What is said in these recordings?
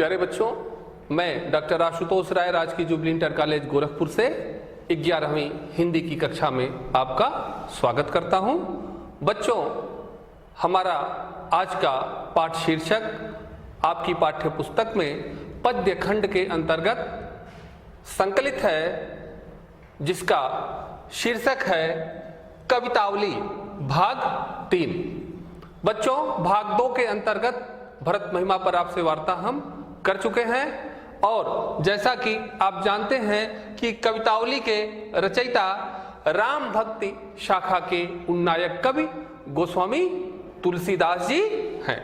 प्यारे बच्चों, मैं डॉक्टर आशुतोष राय राजकीय जुबली इंटर कॉलेज गोरखपुर से 11वीं हिंदी की कक्षा में आपका स्वागत करता हूं। बच्चों, हमारा आज का पाठ शीर्षक आपकी पाठ्य पुस्तक में पद्य खंड के अंतर्गत संकलित है, जिसका शीर्षक है कवितावली भाग 3। बच्चों, भाग 2 के अंतर्गत भरत महिमा पर आपसे वार्ता हम कर चुके हैं और जैसा कि आप जानते हैं कि कवितावली के रचयिता राम भक्ति शाखा के उन्नायक कवि गोस्वामी तुलसीदास जी हैं।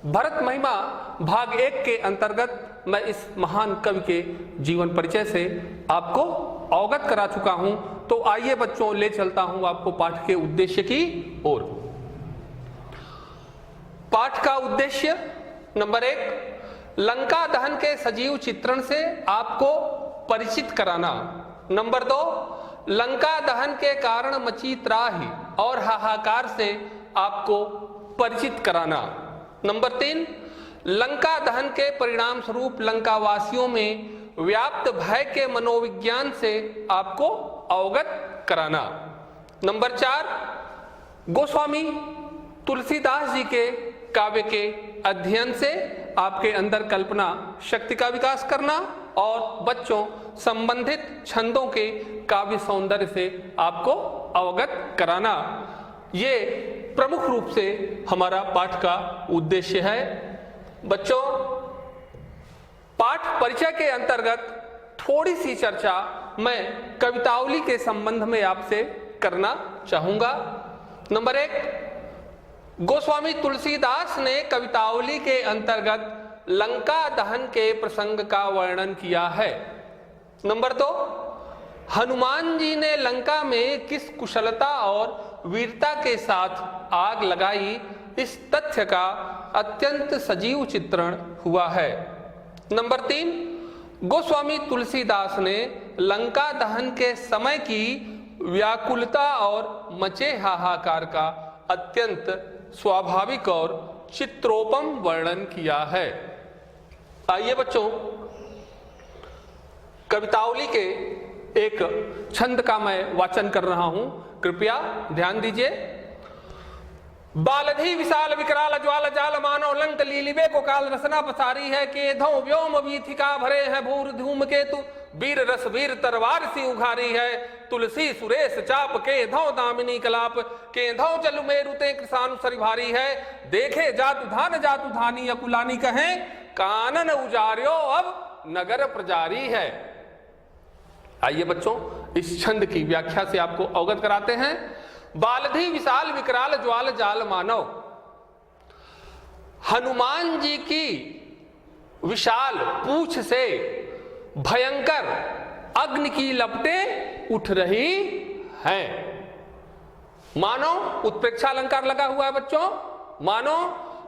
भरत महिमा भाग 1 के अंतर्गत मैं इस महान कवि के जीवन परिचय से आपको अवगत करा चुका हूं। तो आइए बच्चों, ले चलता हूं आपको पाठ के उद्देश्य की ओर। पाठ का उद्देश्य नंबर 1, लंका दहन के सजीव चित्रण से आपको परिचित कराना। नंबर 2, लंका दहन के कारण मची त्राही और हाहाकार से आपको परिचित कराना। नंबर 3, लंका दहन के परिणाम स्वरूप लंकावासियों में व्याप्त भय के मनोविज्ञान से आपको अवगत कराना। नंबर 4, गोस्वामी तुलसीदास जी के काव्य के अध्ययन से आपके अंदर कल्पना शक्ति का विकास करना और बच्चों संबंधित छंदों के काव्य सौंदर्य से आपको अवगत कराना। ये प्रमुख रूप से हमारा पाठ का उद्देश्य है। बच्चों, पाठ परिचय के अंतर्गत थोड़ी सी चर्चा मैं कवितावली के संबंध में आपसे करना चाहूंगा। नंबर 1, गोस्वामी तुलसीदास ने कवितावली के अंतर्गत लंका दहन के प्रसंग का वर्णन किया है। नंबर 2, हनुमान जी ने लंका में किस कुशलता और वीरता के साथ आग लगाई, इस तथ्य का अत्यंत सजीव चित्रण हुआ है। नंबर 3, गोस्वामी तुलसीदास ने लंका दहन के समय की व्याकुलता और मचे हाहाकार का अत्यंत स्वाभाविक और चित्रोपम वर्णन किया है। आइए बच्चों, कवितावली के एक छंद का मैं वाचन कर रहा हूं, कृपया ध्यान दीजिए। बालधि विशाल विकराल ज्वाल जाल मानव लंक लीलिबे को काल रसना पसारी है, केधों व्योम वीथिका भरे हैं भूर धूम केतु, वीर रस वीर तरवार सी उघारी है, तुलसी सुरेश चाप केधों दामिनी कलाप, केधों जलु मेरुते कृषानु सरि भारी है, देखे जातु धानी अकुलानी कहें, कानन उजार्यो अब नगर प्रजारी है। आइए बच्चों, इस छंद की व्याख्या से आपको अवगत कराते हैं। बालधि विशाल विकराल ज्वाल जाल मानव, हनुमान जी की विशाल पूंछ से भयंकर अग्नि की लपटें उठ रही हैं। मानो उत्प्रेक्षा अलंकार लगा हुआ है बच्चों। मानो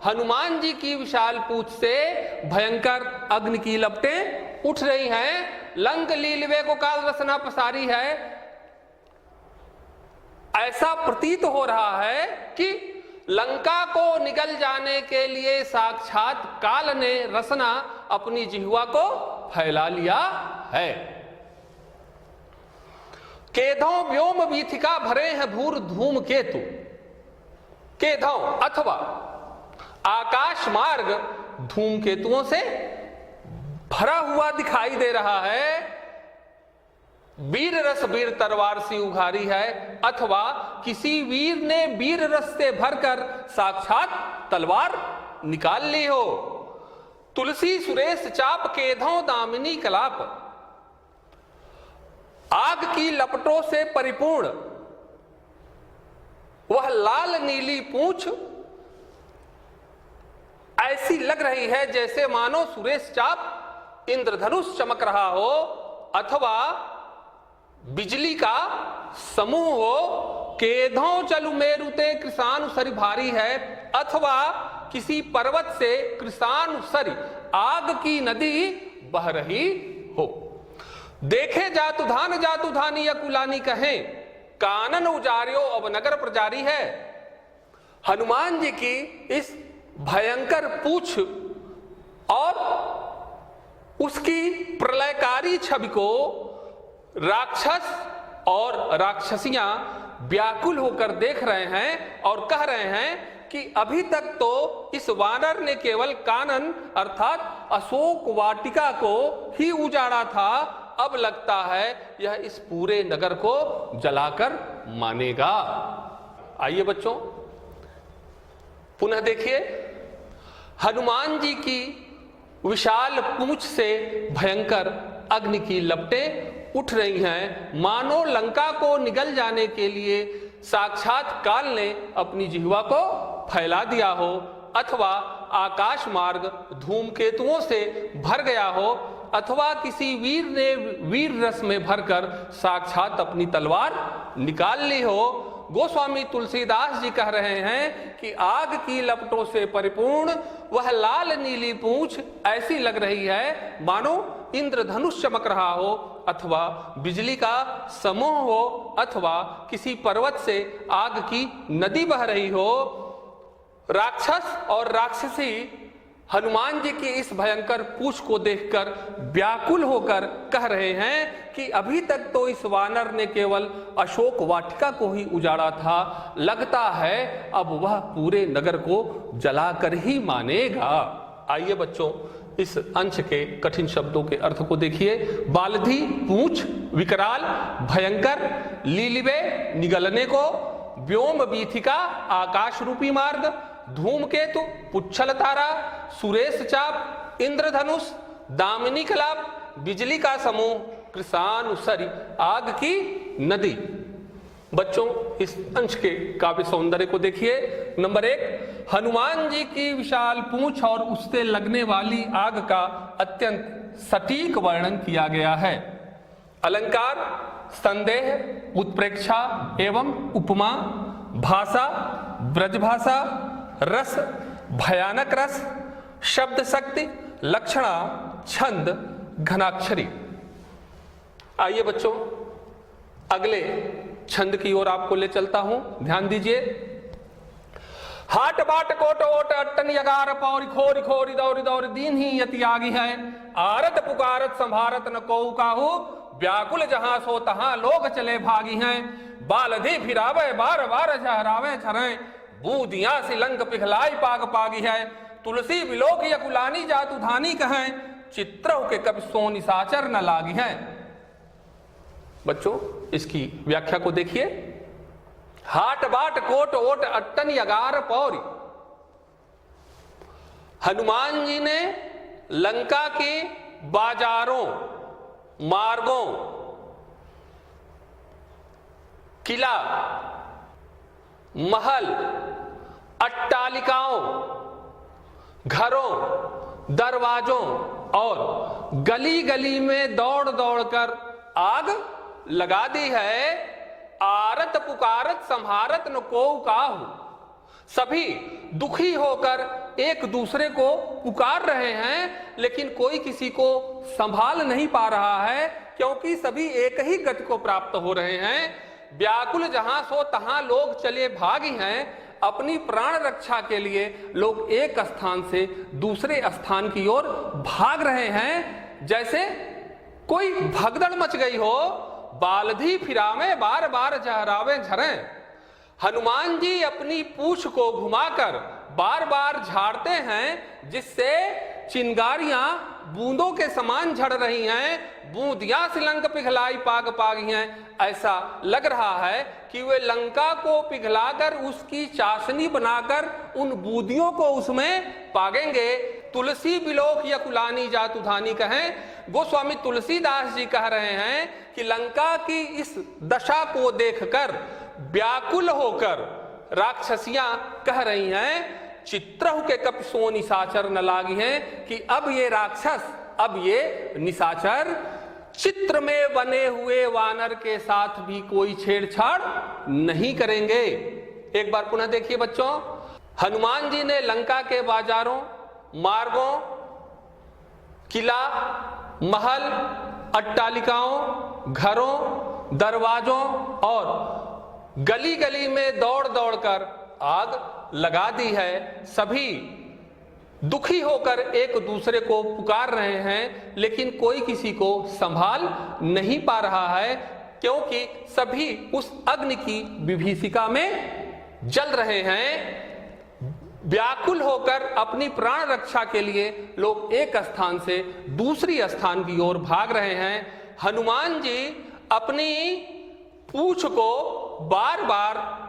हनुमान जी की विशाल पूंछ से भयंकर अग्नि की लपटें उठ रही हैं, लंक लीलवे को काल रसना पसारी है। ऐसा प्रतीत हो रहा है कि लंका को निगल जाने के लिए साक्षात काल ने रसना अपनी जिह्वा को फैला लिया है। केधों व्योम वीथिका भरे हैं भूर धूम केतु, केधों अथवा आकाश मार्ग धूमकेतुओं से भरा हुआ दिखाई दे रहा है। वीर रस वीर तरवार सी उघारी है, अथवा किसी वीर ने वीर रस से भरकर साक्षात तलवार निकाल ली हो। तुलसी सुरेश चाप केधों दामिनी कलाप, आग की लपटों से परिपूर्ण वह लाल नीली पूंछ ऐसी लग रही है जैसे मानो सुरेश चाप इंद्रधनुष चमक रहा हो, अथवा बिजली का समूह हो। केधों चलु मेरुते कृषानु सरि भारी है, अथवा किसी पर्वत से कृषानु सरि आग की नदी बह रही हो। देखे जातु धानी अकुलानी कहें, कानन उजार्यो अब नगर प्रजारी है। हनुमान जी की इस भयंकर पूंछ और उसकी प्रलयकारी छवि को राक्षस और राक्षसियां व्याकुल होकर देख रहे हैं और कह रहे हैं कि अभी तक तो इस वानर ने केवल कानन अर्थात अशोक वाटिका को ही उजाड़ा था, अब लगता है यह इस पूरे नगर को जलाकर मानेगा। आइए बच्चों पुनः देखिए, हनुमान जी की विशाल पूंछ से भयंकर अग्नि की लपटें उठ रही हैं, मानो लंका को निगल जाने के लिए साक्षात काल ने अपनी जिह्वा को फैला दिया हो, अथवा आकाश मार्ग धूमकेतुओं से भर गया हो, अथवा किसी वीर ने वीर रस में भरकर साक्षात अपनी तलवार निकाल ली हो। गोस्वामी तुलसीदास जी कह रहे हैं कि आग की लपटों से परिपूर्ण वह लाल नीली पूंछ ऐसी लग रही है मानो इंद्रधनुष चमक रहा हो, अथवा बिजली का समूह हो, अथवा किसी पर्वत से आग की नदी बह रही हो। राक्षस और राक्षसी हनुमान जी की इस भयंकर पूंछ को देखकर व्याकुल होकर कह रहे हैं कि अभी तक तो इस वानर ने केवल अशोक वाटिका को ही उजाड़ा था, लगता है अब वह पूरे नगर को जलाकर ही मानेगा। आइए बच्चों इस अंश के कठिन शब्दों के अर्थ को देखिए। बालधी पूंछ, विकराल, भयंकर, लीलिबे निगलने को, व्योम बीथिका आकाश रूपी मार्ग, धूमकेतु पुच्छल तारा, सुरेश चाप, इंद्रधनुष, दामिनी कलाप, बिजली का समूह, कृषानुसरी आग की नदी। बच्चों इस अंश के काव्य सौंदर्य को देखिए। नंबर 1, हनुमान जी की विशाल पूंछ और उससे लगने वाली आग का अत्यंत सटीक वर्णन किया गया है। अलंकार, संदेह, उत्प्रेक्षा एवं उपमा, भाषा, ब्रजभाषा, रस, भयानक रस, शब्द शक्ति, लक्षणा, छंद, घनाक्षरी। आइए बच्चों अगले छंद की ओर आपको ले चलता हूं, ध्यान दीजिए। हाट बाट कोट ओट अट्टन यगार पौरी खोरी खोरी दौरी दौरी दीन ही यति आगी है, आरत पुकारत संभारत न को काहू, व्याकुल जहां सो तहां लोग चले भागी हैं, बालधी फिरावे बार बार झहरावे झरें, बूदियां सी लंक पिघलाई पाग पागी है, तुलसी बिलोक यकुलानी जातु धानी कहें, चित्रहु के कभी सो निशाचर न लागी है। बच्चों इसकी व्याख्या को देखिए। हाट बाट कोट ओट अट्टन यगार पौरी, हनुमान जी ने लंका के बाजारों, मार्गों, किला, महल, अट्टालिकाओं, घरों, दरवाजों और गली गली में दौड़ दौड़कर आग लगा दी है। आरत पुकारत संहारत न को काहू, सभी दुखी होकर एक दूसरे को पुकार रहे हैं, लेकिन कोई किसी को संभाल नहीं पा रहा है, क्योंकि सभी एक ही गति को प्राप्त हो रहे हैं। व्याकुल जहां सो तहां लोग चले भागी हैं, अपनी प्राण रक्षा के लिए लोग एक स्थान से दूसरे स्थान की ओर भाग रहे हैं, जैसे कोई भगदड़ मच गई हो। बालधी फिरावे बार बार जहरावे झरें, हनुमान जी अपनी पूंछ को घुमाकर बार बार झाड़ते हैं, जिससे चिंगारियां बूंदों के समान झड़ रही हैं, बूंदियां सी लंक पिघलाई पाग पागी हैं। ऐसा लग रहा है कि वे लंका को पिघलाकर उसकी चाशनी बनाकर उन बूंदियों को उसमें पागेंगे। तुलसी बिलोक यकुलानी जातु धानी कहें। गोस्वामी तुलसीदास जी कह रहे हैं कि लंका की इस दशा को देखकर व्याकुल होकर राक्षसियां कह रही हैं, चित्रहु के कप सो निशाचर न लागी हैं, कि अब ये राक्षस, अब ये निशाचर चित्र में बने हुए वानर के साथ भी कोई छेड़छाड़ नहीं करेंगे। एक बार पुनः देखिए बच्चों, हनुमान जी ने लंका के बाजारों, मार्गों, किला, महल, अट्टालिकाओं, घरों, दरवाजों और गली गली में दौड़ दौड़कर आग लगा दी है। सभी दुखी होकर एक दूसरे को पुकार रहे हैं, लेकिन कोई किसी को संभाल नहीं पा रहा है, क्योंकि सभी उस अग्नि की विभीषिका में जल रहे हैं। व्याकुल होकर अपनी प्राण रक्षा के लिए लोग एक स्थान से दूसरी स्थान की ओर भाग रहे हैं। हनुमान जी अपनी पूंछ को बार बार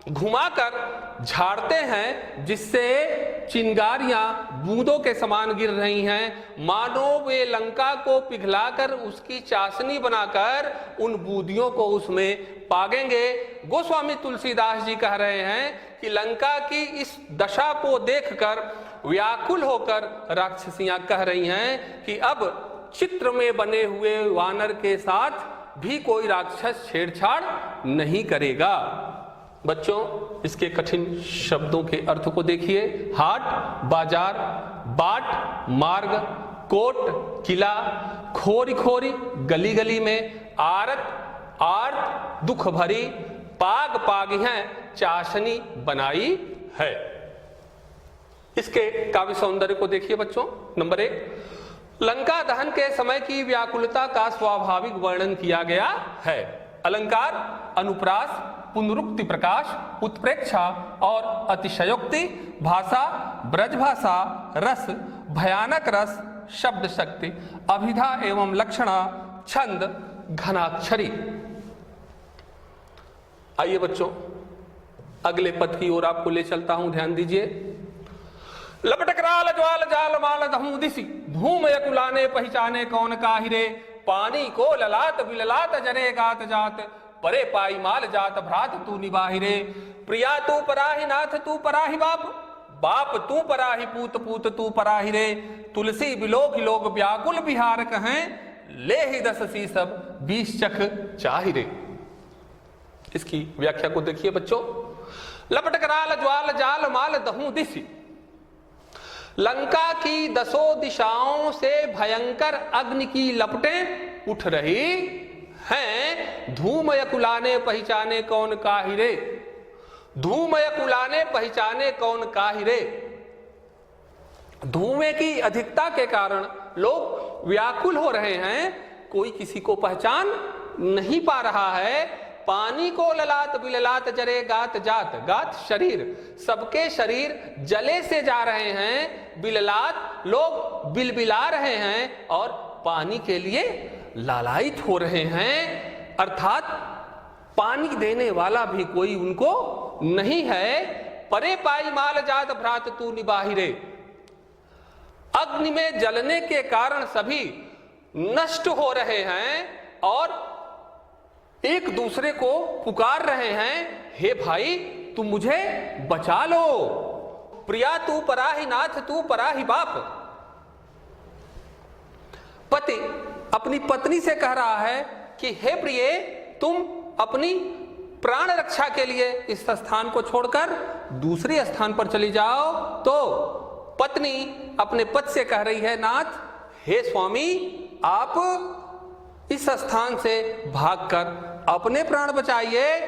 घुमाकर झाड़ते हैं, जिससे चिंगारियां बूंदों के समान गिर रही हैं। मानो वे लंका को पिघलाकर उसकी चाशनी बनाकर उन बूंदियों को उसमें पागेंगे। गोस्वामी तुलसीदास जी कह रहे हैं कि लंका की इस दशा को देखकर व्याकुल होकर राक्षसियां कह रही हैं कि अब चित्र में बने हुए वानर के साथ भी कोई राक्षस छेड़छाड़ नहीं करेगा। बच्चों, इसके कठिन शब्दों के अर्थ को देखिए। हाट, बाजार, बाट, मार्ग, कोट, किला, खोरी खोरी, गली गली में, आरत आर्त, दुख भरी, पाग पाग हैं, चाशनी बनाई है। इसके काव्य सौंदर्य को देखिए बच्चों। नंबर 1, लंका दहन के समय की व्याकुलता का स्वाभाविक वर्णन किया गया है। अलंकार, अनुप्रास, पुनरुक्ति, प्रकाश, उत्प्रेक्षा और अतिशयोक्ति, भाषा, ब्रजभाषा, रस, भयानक रस, शब्द शक्ति, अभिधा एवं लक्षणा, छंद, घनाक्षरी। आइए बच्चों, अगले पद की ओर आपको ले चलता हूं, ध्यान दीजिए। लपटकराल ज्वाल जाल माल दहूं दिसी, धूम यकुलाने पहचाने कौन काहिरे, पानी को ललात बिललात जरे गात जात, परे पाई माल जात भ्रात तू निबाहिरे, प्रिया तू पराहि नाथ तू पराहि बाप, बाप तू पराहि पूत पूत तू पराहि रे, तुलसी बिलोक लोग व्याकुल बिहार कहें, ले ही 10 सीसब 20 चख चाहिरे। इसकी व्याख्या को देखिए बच्चों। लपटकराल ज्वाल जाल माल दहूं दिसी, लंका की 10 दिशाओं से भयंकर अग्नि की लपटें उठ रही हैं। धूम यकुलाने पहचाने कौन काहिरे, धूम यकुलाने पहचाने कौन काहिरे। धुएं की अधिकता के कारण लोग व्याकुल हो रहे हैं, कोई किसी को पहचान नहीं पा रहा है। पानी को ललात बिललात जरे गात जात, गात शरीर, सबके शरीर जले से जा रहे हैं। बिललात, लोग बिलबिला रहे हैं और पानी के लिए लालायित हो रहे हैं, अर्थात पानी देने वाला भी कोई उनको नहीं है। परे पाई माल जात भ्रात तू निबाहिरे, अग्नि में जलने के कारण सभी नष्ट हो रहे हैं और एक दूसरे को पुकार रहे हैं, हे भाई तुम मुझे बचा लो। प्रिया तू पराहि नाथ तू पराहि बाप, पति अपनी पत्नी से कह रहा है कि हे प्रिय, तुम अपनी प्राण रक्षा के लिए इस स्थान को छोड़कर दूसरे स्थान पर चली जाओ। तो पत्नी अपने पति से कह रही है, नाथ, हे स्वामी, आप इस स्थान से भागकर अपने प्राण बचाइए।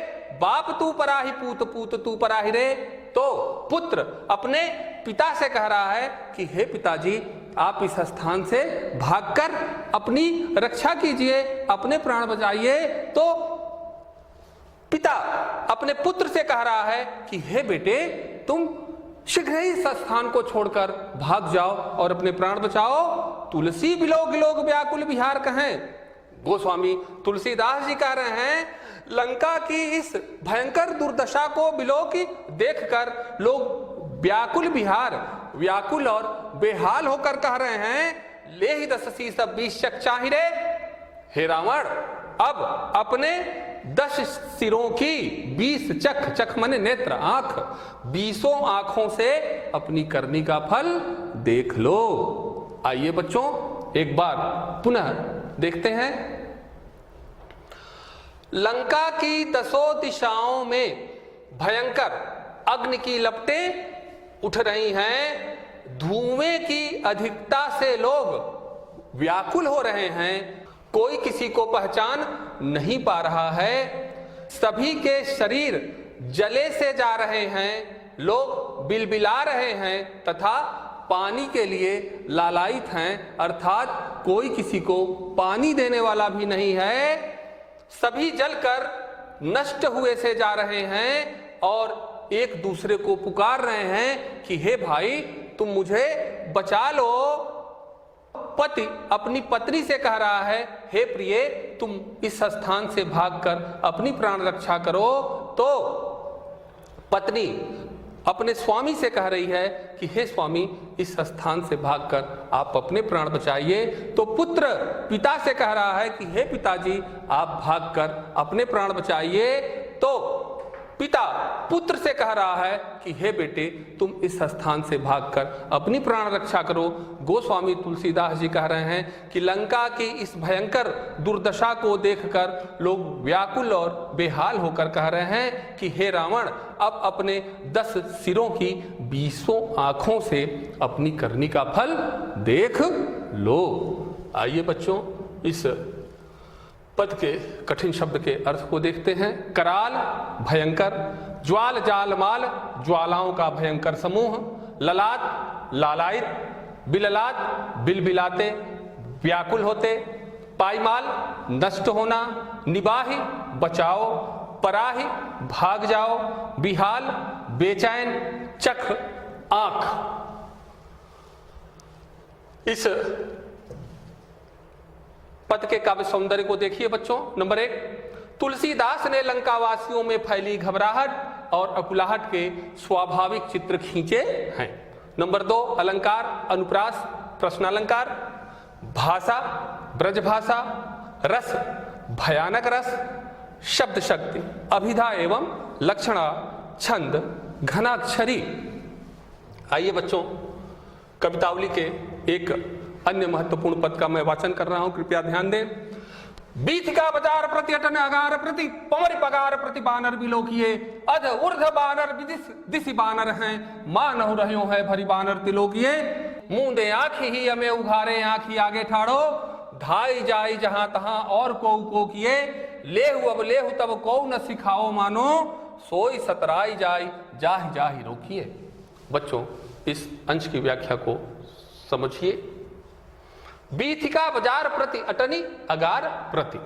बाप तू पराहि पूत पूत तू पराहि रे, तो पुत्र अपने पिता से कह रहा है कि हे पिताजी, आप इस स्थान से भागकर अपनी रक्षा कीजिए, अपने प्राण बचाइए। तो पिता अपने पुत्र से कह रहा है कि हे बेटे, तुम शीघ्र ही इस स्थान को छोड़कर भाग जाओ और अपने प्राण बचाओ। तुलसी बिलोक लोग व्याकुल बिहार कहें। गोस्वामी तुलसीदास जी कह रहे हैं, लंका की इस भयंकर दुर्दशा को बिलोकी देखकर लोग व्याकुल बिहार, व्याकुल और बेहाल होकर कह रहे हैं, ले ही 10 सीसब 20 चख चाहिरे। हे रावण, अब अपने 10 सिरों की 20 चख, चख माने नेत्र, आंख, 20 आंखों से अपनी करनी का फल देख लो। आइए बच्चों, एक बार पुनः देखते हैं। लंका की 10 दिशाओं में भयंकर अग्नि की लपटें उठ रही हैं। धुएं की अधिकता से लोग व्याकुल हो रहे हैं, कोई किसी को पहचान नहीं पा रहा है। सभी के शरीर जले से जा रहे हैं, लोग बिलबिला रहे हैं तथा पानी के लिए लालायित हैं, अर्थात कोई किसी को पानी देने वाला भी नहीं है। सभी जलकर नष्ट हुए से जा रहे हैं और एक दूसरे को पुकार रहे हैं कि हे भाई तुम मुझे बचा लो। पति अपनी पत्नी से कह रहा है, हे प्रिय तुम इस स्थान से भागकर अपनी प्राण रक्षा करो। तो पत्नी अपने स्वामी से कह रही है कि हे स्वामी इस स्थान से भागकर आप अपने प्राण बचाइए। तो पुत्र पिता से कह रहा है कि हे पिताजी आप भागकर अपने प्राण बचाइए। तो पिता पुत्र से कह रहा है कि हे बेटे तुम इस स्थान से भागकर अपनी प्राण रक्षा करो। गोस्वामी तुलसीदास जी कह रहे हैं कि लंका की इस भयंकर दुर्दशा को देखकर लोग व्याकुल और बेहाल होकर कह रहे हैं कि हे रावण अब अपने 10 सिरों की 20 आंखों से अपनी करनी का फल देख लो। आइए बच्चों इस पद के कठिन शब्द के अर्थ को देखते हैं। कराल भयंकर, ज्वाल जाल माल ज्वालाओं का भयंकर समूह, ललाट लालायित, बिललाट बिलबिलाते व्याकुल होते, पाईमाल नष्ट होना, निबाही बचाओ, पराही भाग जाओ, बिहाल बेचैन, चक्र आंख। इस पद के काव्य सौंदर्य को देखिए बच्चों। नंबर 1, तुलसीदास ने लंकावासियों में फैली घबराहट और अकुलाहट के स्वाभाविक चित्र खींचे हैं। नंबर 2, अलंकार अनुप्रास प्रश्नालंकार, भाषा ब्रजभाषा, रस भयानक रस, शब्द शक्ति, अभिधा एवं लक्षणा, छंद घनाक्षरी। आइए बच्चों कवितावली के एक अन्य महत्वपूर्ण पद का मैं वाचन कर रहा हूं, कृपया ध्यान दें। बीथिका बाजार प्रति अटन अगार प्रति पमरि पगार प्रति बानर बिलोकिए, अध ऊर्ध बानर दिशि बानर हैं, मानहु रह्यो है भरी बानर तिलोकिए। मूंदे आंखी ही हमें उघारे आंखी आगे ठाड़ो, धाई जाई जहां तहां और को किए, लेहु अब लेहु तब को न सिखाओ मानो, सोई सतराई जाई जाहि जाहि रोकिए। बच्चों इस अंश की व्याख्या को समझिए। बीथिका बाजार प्रति अटनी अगार प्रति,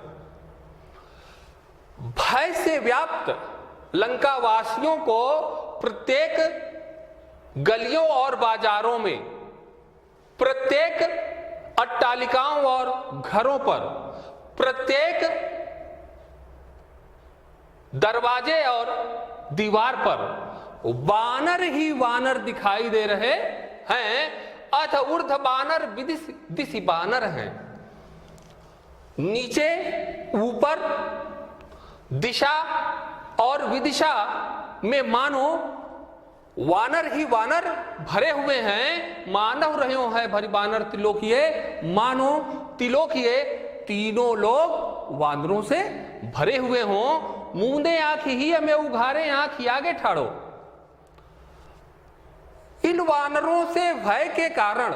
भय से व्याप्त लंका वासियों को प्रत्येक गलियों और बाजारों में, प्रत्येक अट्टालिकाओं और घरों पर, प्रत्येक दरवाजे और दीवार पर वानर ही वानर दिखाई दे रहे हैं। अथ ऊर्ध बानर दिशि बानर हैं, नीचे ऊपर दिशा और विदिशा में मानो वानर ही वानर भरे हुए हैं। मानव रह्यो है भरी बानर तिलोकिए, मानो तिलोकिए तीनों लोग वानरों से भरे हुए हों। मूंदे आंख ही हमें उघारे आंख आगे ठाड़ो। इन वानरों से भय के कारण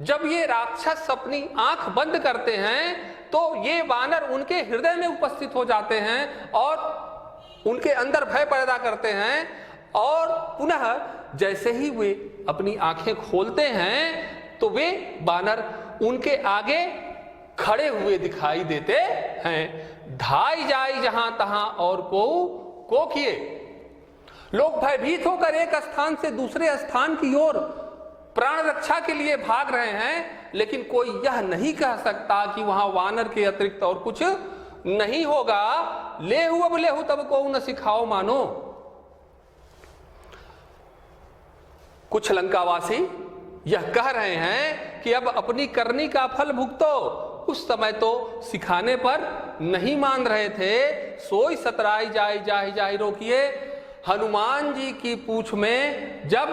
जब ये राक्षस अपनी आंख बंद करते हैं तो ये वानर उनके हृदय में उपस्थित हो जाते हैं और उनके अंदर भय पैदा करते हैं, और पुनः जैसे ही वे अपनी आंखें खोलते हैं तो वे वानर उनके आगे खड़े हुए दिखाई देते हैं। धाई जाई जहां तहां और को किए। लोग भयभीत होकर एक स्थान से दूसरे स्थान की ओर प्राण रक्षा के लिए भाग रहे हैं, लेकिन कोई यह नहीं कह सकता कि वहां वानर के अतिरिक्त और कुछ नहीं होगा। लेहु अब लेहु तब को न सिखाओ मानो। कुछ लंकावासी यह कह रहे हैं कि अब अपनी करनी का फल भुगतो। उस समय तो सिखाने पर नहीं मान रहे थे। सोई सतराई जाई जाहि जाहि रोकिए। हनुमान जी की पूंछ में जब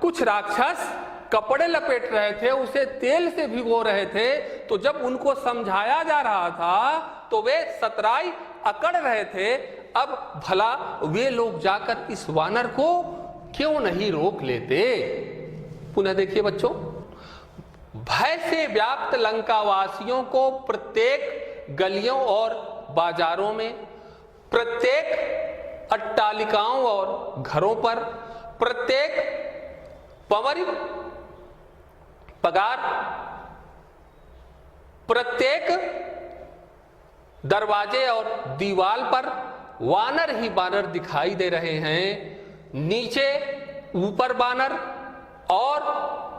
कुछ राक्षस कपड़े लपेट रहे थे, उसे तेल से भिगो रहे थे, तो जब उनको समझाया जा रहा था तो वे सतराई अकड़ रहे थे। अब भला वे लोग जाकर इस वानर को क्यों नहीं रोक लेते। पुनः देखिए बच्चों, भय से व्याप्त लंकावासियों को प्रत्येक गलियों और बाजारों में, प्रत्येक अट्टालिकाओं और घरों पर, प्रत्येक पमरी पगार। प्रत्येक दरवाजे और दीवार पर वानर ही वानर दिखाई दे रहे हैं। नीचे ऊपर वानर और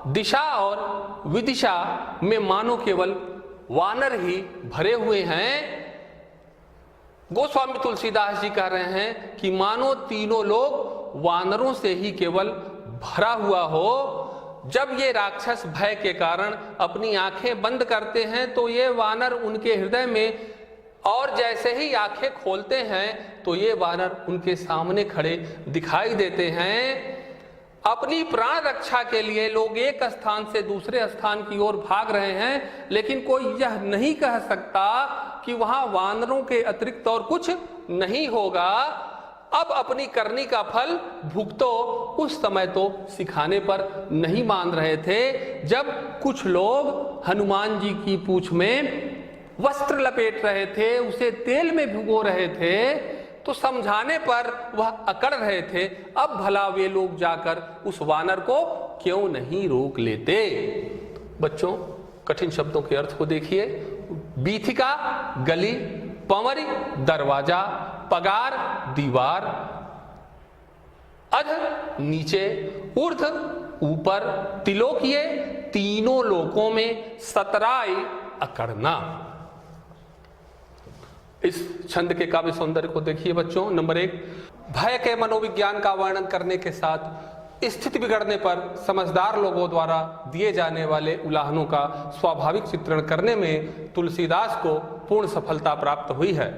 दिशा और विदिशा में मानो केवल वानर ही भरे हुए हैं। गोस्वामी तुलसीदास जी कह रहे हैं कि मानो तीनों लोग वानरों से ही केवल भरा हुआ हो। जब ये राक्षस भय के कारण अपनी आंखें बंद करते हैं तो ये वानर उनके हृदय में, और जैसे ही आंखें खोलते हैं तो ये वानर उनके सामने खड़े दिखाई देते हैं। अपनी प्राण रक्षा के लिए लोग एक स्थान से दूसरे स्थान की ओर भाग रहे हैं, लेकिन कोई यह नहीं कह सकता कि वहां वानरों के अतिरिक्त और कुछ नहीं होगा। अब अपनी करनी का फल भुगतो। उस समय तो सिखाने पर नहीं मान रहे थे। जब कुछ लोग हनुमान जी की पूंछ में वस्त्र लपेट रहे थे, उसे तेल में भिगो रहे थे, तो समझाने पर वह अकड़ रहे थे। अब भला वे लोग जाकर उस वानर को क्यों नहीं रोक लेते। बच्चों, कठिन शब्दों के अर्थ को देखिए। बीथिका गली, पंवरी दरवाजा, पगार दीवार, अध नीचे, ऊर्ध्व ऊपर, तिलोकिये तीनों लोकों में, सतराई अकड़ना। इस छंद के काव्य सौंदर्य को देखिए बच्चों। नंबर 1, भय के मनोविज्ञान का वर्णन करने के साथ स्थिति बिगड़ने पर समझदार लोगों द्वारा दिए जाने वाले उलाहनों का स्वाभाविक चित्रण करने में तुलसीदास को पूर्ण सफलता प्राप्त हुई है।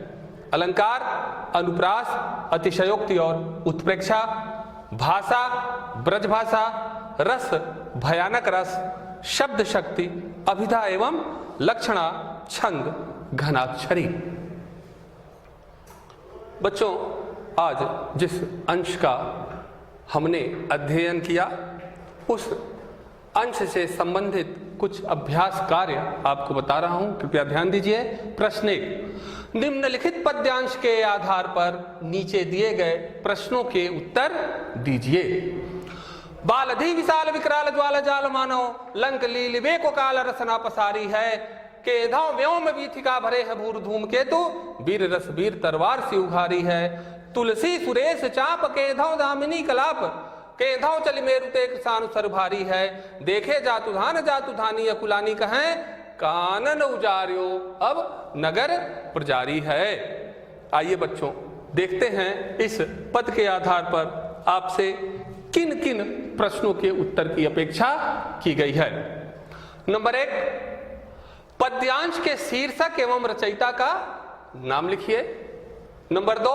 अलंकार, अनुप्रास, अतिशयोक्ति और उत्प्रेक्षा, भाषा, ब्रजभाषा, रस, भयानक रस, शब्द शक्ति, अभिधा एवं लक्षणा, छंद, घनाक्षरी। बच्चों, आज जिस अंश का हमने अध्ययन किया, उस अंश से संबंधित कुछ अभ्यास कार्य आपको बता रहा हूं, कृपया ध्यान दीजिए। प्रश्न 1, निम्नलिखित पद्यांश के आधार पर नीचे दिए गए प्रश्नों के उत्तर दीजिए। बालधि विशाल विकराल ज्वाला जाल मानो, लंक लीलिबे को काल रसना पसारी है। केधौ व्योम वीथिका भरे है भूर धूम केतु, वीर रस वीर तरवार सी उघारी है। तुलसी सुरेश चाप केधौ दामिनी कलाप, केधौ चली मेरु ते कृसान सर भारी है। देखे जातु धानी अकुलानी कहें, कानन उजार्यो अब नगर प्रजारी है। आइए बच्चों, देखते हैं इस पद के आधार पर आपसे किन किन प्रश्नों के उत्तर की अपेक्षा की गई है। नंबर 1, पद्यांश के शीर्षक एवं रचयिता का नाम लिखिए। नंबर 2,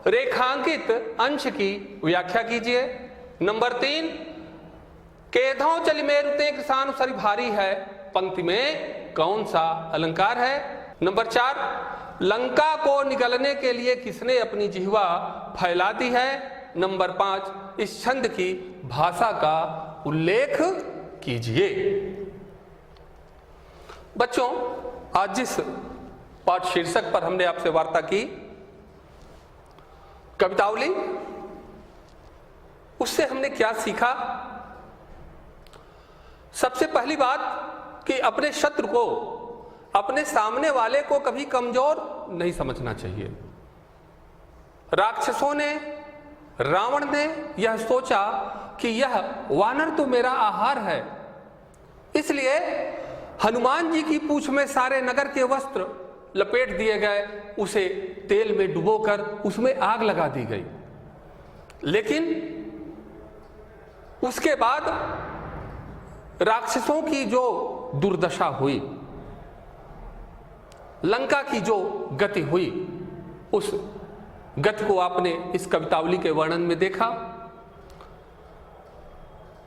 रेखांकित अंश की व्याख्या कीजिए। नंबर 3, केधौ चली मेरु ते कृसान सरी भारी है, पंक्ति में कौन सा अलंकार है। नंबर 4, लंका को निगलने के लिए किसने अपनी जिह्वा फैला दी है। नंबर 5, इस छंद की भाषा का उल्लेख कीजिए। बच्चों, आज जिस पाठ शीर्षक पर हमने आपसे वार्ता की, कवितावली, उससे हमने क्या सीखा। सबसे पहली बात कि अपने शत्रु को, अपने सामने वाले को कभी कमजोर नहीं समझना चाहिए। राक्षसों ने, रावण ने यह सोचा कि यह वानर तो मेरा आहार है, इसलिए हनुमान जी की पूंछ में सारे नगर के वस्त्र लपेट दिए गए, उसे तेल में डुबोकर उसमें आग लगा दी गई। लेकिन उसके बाद राक्षसों की जो दुर्दशा हुई, लंका की जो गति हुई, उस गति को आपने इस कवितावली के वर्णन में देखा।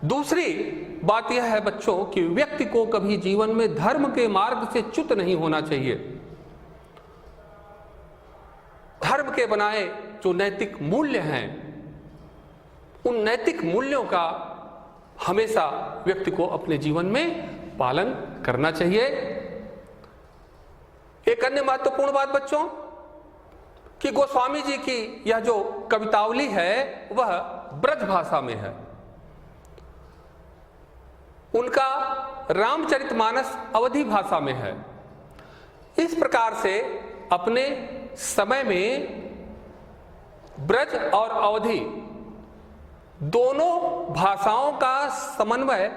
दूसरी बात यह है बच्चों कि व्यक्ति को कभी जीवन में धर्म के मार्ग से च्युत नहीं होना चाहिए। धर्म के बनाए जो नैतिक मूल्य हैं, उन नैतिक मूल्यों का हमेशा व्यक्ति को अपने जीवन में पालन करना चाहिए। एक अन्य महत्वपूर्ण बात बच्चों कि गोस्वामी जी की यह जो कवितावली है वह ब्रज भाषा में है। उनका रामचरितमानस अवधी भाषा में है। इस प्रकार से अपने समय में ब्रज और अवधी दोनों भाषाओं का समन्वय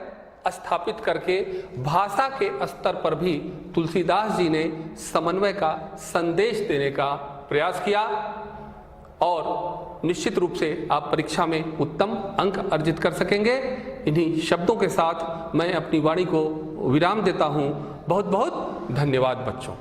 स्थापित करके भाषा के स्तर पर भी तुलसीदास जी ने समन्वय का संदेश देने का प्रयास किया और निश्चित रूप से आप परीक्षा में उत्तम अंक अर्जित कर सकेंगे। इन्हीं शब्दों के साथ मैं अपनी वाणी को विराम देता हूं। बहुत बहुत धन्यवाद बच्चों।